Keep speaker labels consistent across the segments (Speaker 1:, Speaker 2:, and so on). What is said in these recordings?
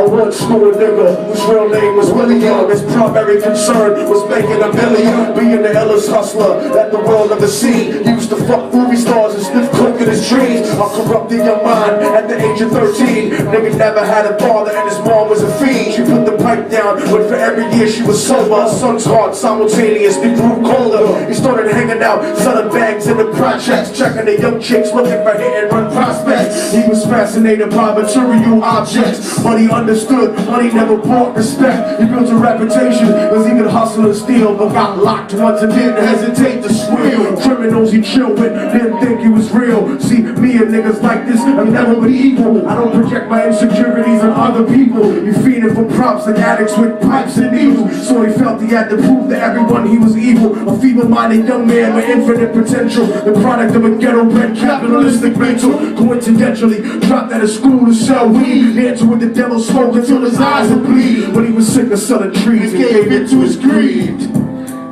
Speaker 1: once knew a nigga whose real name was Willie Young. His primary concern was making $1 million, being the illest hustler that the world ever seen. He used to fuck movie stars and sniff coke in his dreams. I corrupted your mind at the age of 13. Nigga never had a father and his mom was a fiend. She put the pipe down, but for every year she was sober. Her son's heart simultaneously grew colder. He started hanging out, selling bags in the projects, checking the young chicks looking for hit and run prospects. He was fascinated by material objects, but he understood money never bought respect. He built a reputation because he could hustle and steal, but got locked once and didn't hesitate to squeal. Criminals he chilled with didn't think he was real. See, me and niggas like this have never been equal. I don't project my insecurities on other people. He feeding for props and addicts with pipes and needles. So he felt he had to prove to everyone he was evil. A feeble-minded young man with infinite potential, the product of a ghetto-bred capitalistic mental. Coincidentally, dropped out of school to sell weed, dancing with the devil smoke until his eyes would bleed. When he was sick of selling trees, he gave in to his greed.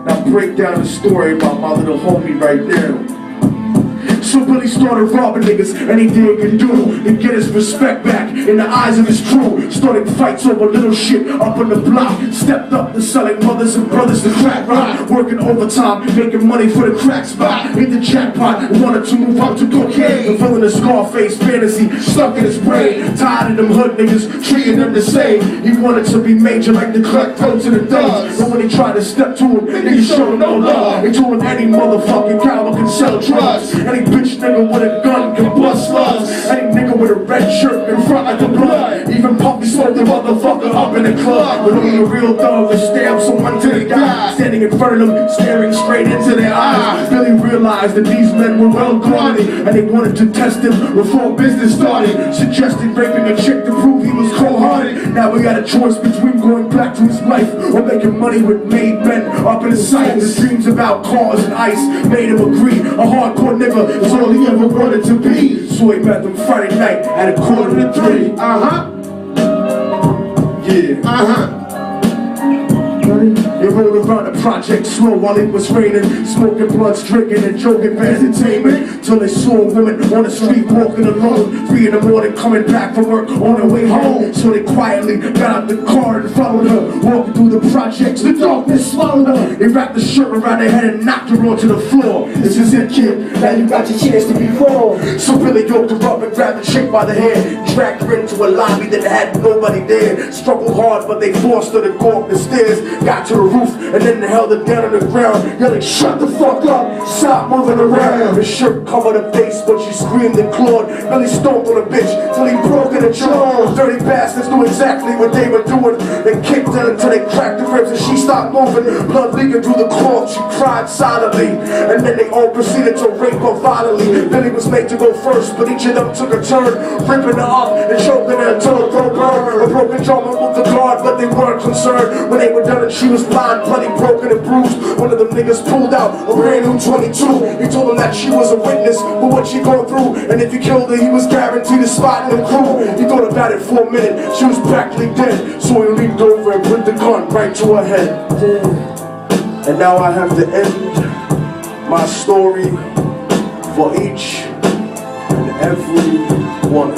Speaker 1: Now break down the story about my little homie right now. So Billy started robbing niggas, and he did and do to get his respect back in the eyes of his crew. Starting fights over little shit up on the block. Stepped up to selling mothers and brothers to crack rock. Working overtime, making money for the crack spot. Hit the jackpot, wanted to move up to cocaine. Fulfilling a Scarface fantasy stuck in his brain. Tired of them hood niggas treating them the same. He wanted to be major like the cutthroats and the thugs. But when he tried to step to him, niggas showed him no love. They told him any motherfucking coward can sell drugs. Any bitch nigga with a gun can bust slugs. Any nigga with a red shirt in front like the blood. Even Puffy smoked the motherfucker up in the club. But only a real thug would stab someone to the guy. Standing in front of them, staring straight into their eyes. Billy realized that these men were well guarded, and they wanted to test him before business started. Suggested raping a chick to prove he was cold-hearted. Now we got a choice between going back to his life or making money with made men up in his sight. His dreams about cars and ice made him agree. A hardcore nigga is all he ever wanted to be. So he met them Friday night at 2:45. Yeah. They rolled around the project slow while it was raining, smoking blunts, drinking and joking for entertainment, till they saw a woman on the street walking alone, 3 in the morning coming back from work on their way home. So they quietly got out the car and followed her, walking through the projects, the darkness swallowed her. They wrapped the shirt around her head and knocked her onto the floor. This is it, kid, now you got your chance to be wrong. So Billy yoked her up and grabbed the chick by the hand, dragged her into a lobby that had nobody there. Struggled hard, but they forced her to go up the stairs. Got to the roof and then they held her down on the ground, yelling, "Shut the fuck up, stop moving around." Her shirt covered her face, but she screamed and clawed. Billy stomped on a bitch till he broke in her jaw. Dirty bastards knew exactly what they were doing. They kicked her until they cracked the ribs and she stopped moving. Blood leaking through the cloth, she cried silently, and then they all proceeded to rape her violently. Billy was made to go first, but each of them took a turn, ripping her up and choking her until her throat burned. A broken jaw moved the guard, but they weren't concerned. When they were done and she was blind, bloody, broken and bruised, one of them niggas pulled out a brand new 22. He told him that she was a witness for what she gone through, and if he killed her, he was guaranteed a spot in the crew. He thought about it for a minute, she was practically dead, so he leaned over and put the gun right to her head. And now I have to end my story for each and every one.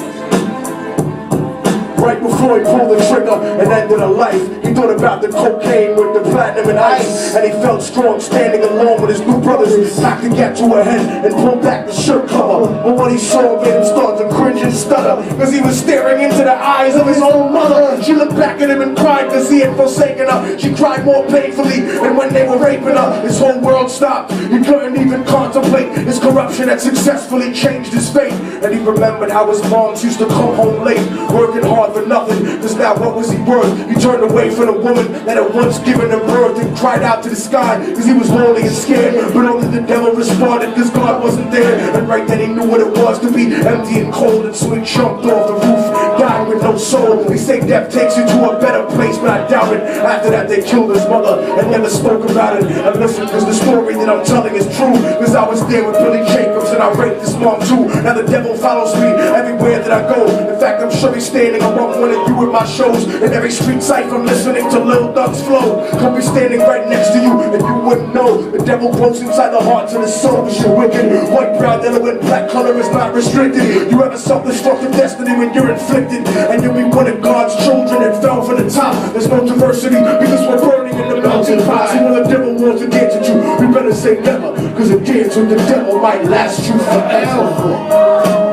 Speaker 1: Right before he pulled the trigger and ended her life, he thought about the cocaine with the platinum and ice, and he felt strong standing alone with his new brothers. Knocked the gap to her head and pulled back the shirt cover, but what he saw made him start to cringe and stutter, cause he was staring into the eyes of his own mother. She looked back at him and cried cause he had forsaken her. She cried more painfully, and when they were raping her, his whole world stopped. He couldn't even contemplate his corruption had successfully changed his fate. And he remembered how his moms used to come home late, working hard for nothing, cause now what was he worth? He turned away from the woman that had once given him birth and cried out to the sky cause he was lonely and scared, but only the devil responded cause God wasn't there. And right then he knew what it was to be empty and cold, and so he jumped off the roof, died with no soul. They say death takes you to a better place, but I doubt it. After that they killed his mother and never spoke about it. And listen, cause the story that I'm telling is true, cause I was there with Billy Jacobs and I raped his mom too. Now the devil follows me everywhere that I go. In fact, I'm sure he's standing among one of you at my shows. In every street site from listening to Lil Thug's flow, could be standing right next to you and you wouldn't know. The devil grows inside the hearts and the soul cause you're wicked. White, brown, yellow and black color is not restricted. You have a self-destructive destiny when you're inflicted, and you and we one of God's children and fell from the top. There's no diversity because we're burning in the melting pot. See, when the devil wants to dance with you, we better say never, because a dance with the devil might last you forever.